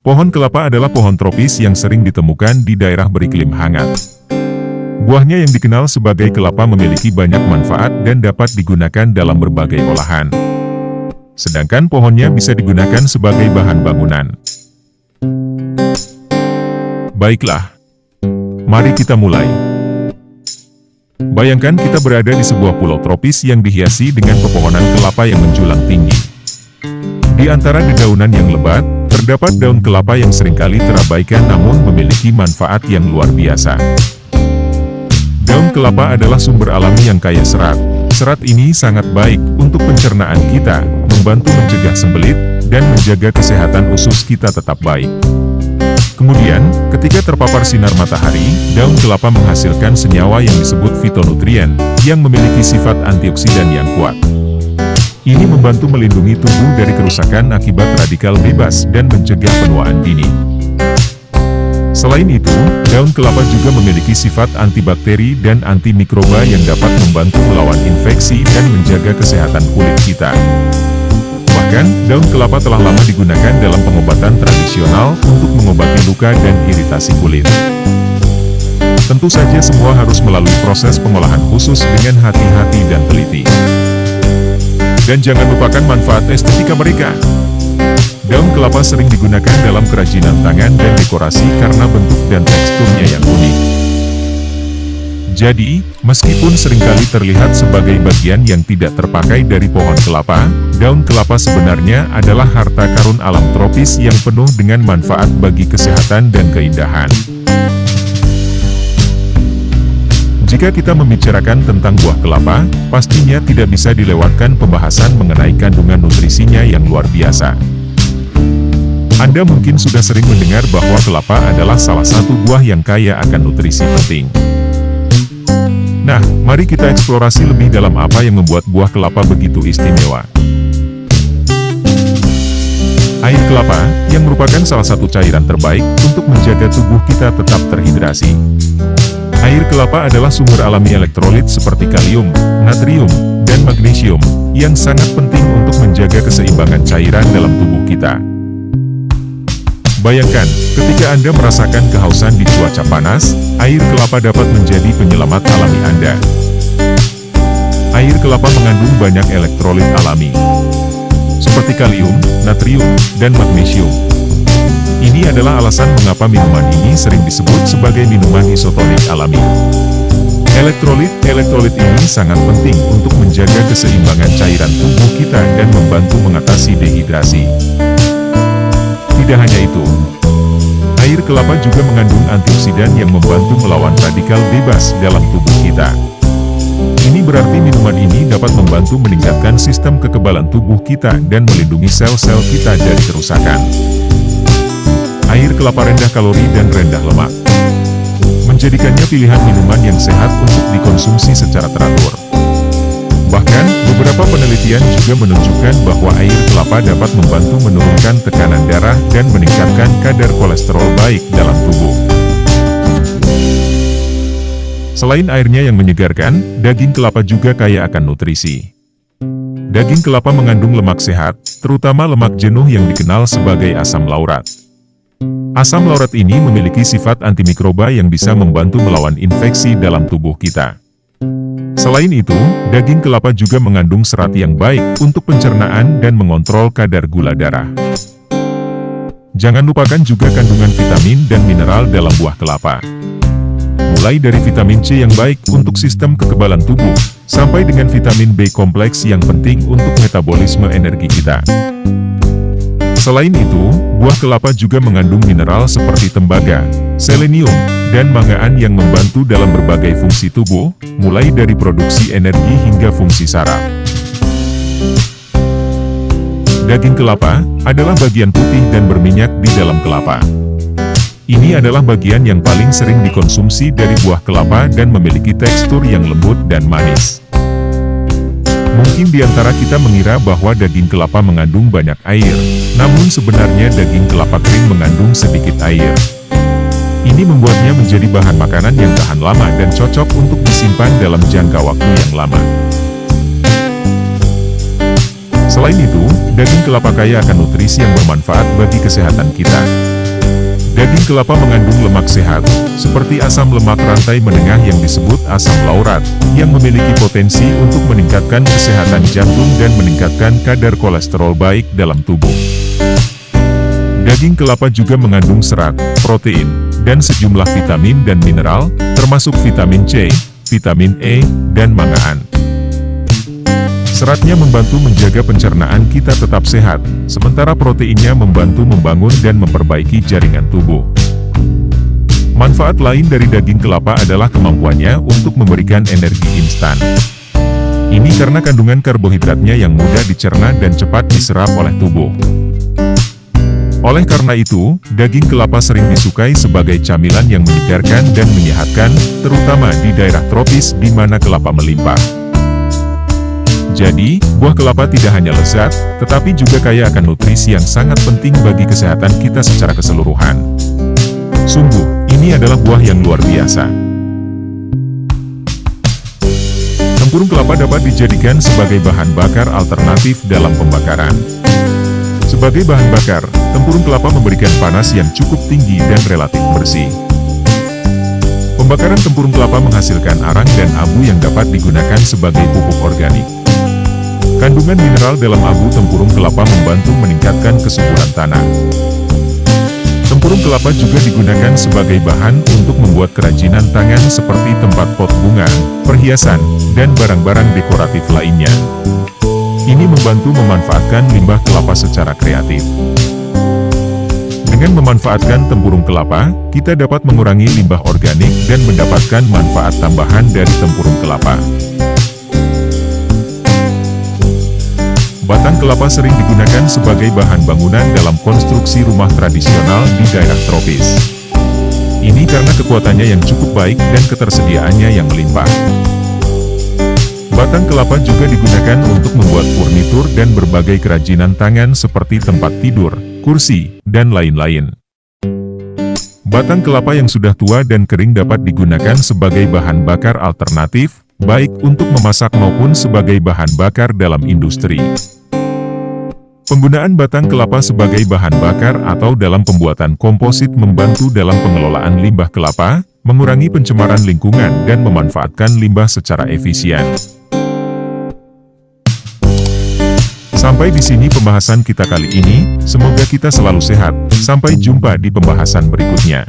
Pohon kelapa adalah pohon tropis yang sering ditemukan di daerah beriklim hangat. Buahnya yang dikenal sebagai kelapa memiliki banyak manfaat dan dapat digunakan dalam berbagai olahan. Sedangkan pohonnya bisa digunakan sebagai bahan bangunan. Baiklah, mari kita mulai. Bayangkan kita berada di sebuah pulau tropis yang dihiasi dengan pepohonan kelapa yang menjulang tinggi. Di antara dedaunan yang lebat, terdapat daun kelapa yang seringkali terabaikan namun memiliki manfaat yang luar biasa. Daun kelapa adalah sumber alami yang kaya serat. Serat ini sangat baik untuk pencernaan kita, membantu mencegah sembelit, dan menjaga kesehatan usus kita tetap baik. Kemudian, ketika terpapar sinar matahari, daun kelapa menghasilkan senyawa yang disebut fitonutrien, yang memiliki sifat antioksidan yang kuat. Ini membantu melindungi tubuh dari kerusakan akibat radikal bebas dan mencegah penuaan dini. Selain itu, daun kelapa juga memiliki sifat antibakteri dan antimikroba yang dapat membantu melawan infeksi dan menjaga kesehatan kulit kita. Bahkan, daun kelapa telah lama digunakan dalam pengobatan tradisional untuk mengobati luka dan iritasi kulit. Tentu saja semua harus melalui proses pengolahan khusus dengan hati-hati dan teliti. Dan jangan lupakan manfaat estetika mereka. Daun kelapa sering digunakan dalam kerajinan tangan dan dekorasi karena bentuk dan teksturnya yang unik. Jadi, meskipun seringkali terlihat sebagai bagian yang tidak terpakai dari pohon kelapa, daun kelapa sebenarnya adalah harta karun alam tropis yang penuh dengan manfaat bagi kesehatan dan keindahan. Jika kita membicarakan tentang buah kelapa, pastinya tidak bisa dilewatkan pembahasan mengenai kandungan nutrisinya yang luar biasa. Anda mungkin sudah sering mendengar bahwa kelapa adalah salah satu buah yang kaya akan nutrisi penting. Nah, mari kita eksplorasi lebih dalam apa yang membuat buah kelapa begitu istimewa. Air kelapa, yang merupakan salah satu cairan terbaik untuk menjaga tubuh kita tetap terhidrasi. Air kelapa adalah sumber alami elektrolit seperti kalium, natrium, dan magnesium, yang sangat penting untuk menjaga keseimbangan cairan dalam tubuh kita. Bayangkan, ketika Anda merasakan kehausan di cuaca panas, air kelapa dapat menjadi penyelamat alami Anda. Air kelapa mengandung banyak elektrolit alami, seperti kalium, natrium, dan magnesium. Ini adalah alasan mengapa minuman ini sering disebut sebagai minuman isotonik alami. Elektrolit ini sangat penting untuk menjaga keseimbangan cairan tubuh kita dan membantu mengatasi dehidrasi. Tidak hanya itu, air kelapa juga mengandung antioksidan yang membantu melawan radikal bebas dalam tubuh kita. Ini berarti minuman ini dapat membantu meningkatkan sistem kekebalan tubuh kita dan melindungi sel-sel kita dari kerusakan. Air kelapa rendah kalori dan rendah lemak, menjadikannya pilihan minuman yang sehat untuk dikonsumsi secara teratur. Bahkan, beberapa penelitian juga menunjukkan bahwa air kelapa dapat membantu menurunkan tekanan darah dan meningkatkan kadar kolesterol baik dalam tubuh. Selain airnya yang menyegarkan, daging kelapa juga kaya akan nutrisi. Daging kelapa mengandung lemak sehat, terutama lemak jenuh yang dikenal sebagai asam laurat. Asam laurat ini memiliki sifat antimikroba yang bisa membantu melawan infeksi dalam tubuh kita. Selain itu, daging kelapa juga mengandung serat yang baik untuk pencernaan dan mengontrol kadar gula darah. Jangan lupakan juga kandungan vitamin dan mineral dalam buah kelapa. Mulai dari vitamin C yang baik untuk sistem kekebalan tubuh, sampai dengan vitamin B kompleks yang penting untuk metabolisme energi kita. Selain itu, buah kelapa juga mengandung mineral seperti tembaga, selenium, dan mangaan yang membantu dalam berbagai fungsi tubuh, mulai dari produksi energi hingga fungsi saraf. Daging kelapa adalah bagian putih dan berminyak di dalam kelapa. Ini adalah bagian yang paling sering dikonsumsi dari buah kelapa dan memiliki tekstur yang lembut dan manis. Mungkin di antara kita mengira bahwa daging kelapa mengandung banyak air, namun sebenarnya daging kelapa kering mengandung sedikit air. Ini membuatnya menjadi bahan makanan yang tahan lama dan cocok untuk disimpan dalam jangka waktu yang lama. Selain itu, daging kelapa kaya akan nutrisi yang bermanfaat bagi kesehatan kita. Daging kelapa mengandung lemak sehat, seperti asam lemak rantai menengah yang disebut asam laurat, yang memiliki potensi untuk meningkatkan kesehatan jantung dan meningkatkan kadar kolesterol baik dalam tubuh. Daging kelapa juga mengandung serat, protein, dan sejumlah vitamin dan mineral, termasuk vitamin C, vitamin E, dan mangan. Seratnya membantu menjaga pencernaan kita tetap sehat, sementara proteinnya membantu membangun dan memperbaiki jaringan tubuh. Manfaat lain dari daging kelapa adalah kemampuannya untuk memberikan energi instan. Ini karena kandungan karbohidratnya yang mudah dicerna dan cepat diserap oleh tubuh. Oleh karena itu, daging kelapa sering disukai sebagai camilan yang menyegarkan dan menyehatkan, terutama di daerah tropis di mana kelapa melimpah. Jadi, buah kelapa tidak hanya lezat, tetapi juga kaya akan nutrisi yang sangat penting bagi kesehatan kita secara keseluruhan. Sungguh, ini adalah buah yang luar biasa. Tempurung kelapa dapat dijadikan sebagai bahan bakar alternatif dalam pembakaran. Sebagai bahan bakar, tempurung kelapa memberikan panas yang cukup tinggi dan relatif bersih. Pembakaran tempurung kelapa menghasilkan arang dan abu yang dapat digunakan sebagai pupuk organik. Kandungan mineral dalam abu tempurung kelapa membantu meningkatkan kesuburan tanah. Tempurung kelapa juga digunakan sebagai bahan untuk membuat kerajinan tangan seperti tempat pot bunga, perhiasan, dan barang-barang dekoratif lainnya. Ini membantu memanfaatkan limbah kelapa secara kreatif. Dengan memanfaatkan tempurung kelapa, kita dapat mengurangi limbah organik dan mendapatkan manfaat tambahan dari tempurung kelapa. Batang kelapa sering digunakan sebagai bahan bangunan dalam konstruksi rumah tradisional di daerah tropis. Ini karena kekuatannya yang cukup baik dan ketersediaannya yang melimpah. Batang kelapa juga digunakan untuk membuat furnitur dan berbagai kerajinan tangan seperti tempat tidur, kursi, dan lain-lain. Batang kelapa yang sudah tua dan kering dapat digunakan sebagai bahan bakar alternatif, baik untuk memasak maupun sebagai bahan bakar dalam industri. Penggunaan batang kelapa sebagai bahan bakar atau dalam pembuatan komposit membantu dalam pengelolaan limbah kelapa, mengurangi pencemaran lingkungan dan memanfaatkan limbah secara efisien. Sampai di sini pembahasan kita kali ini, semoga kita selalu sehat. Sampai jumpa di pembahasan berikutnya.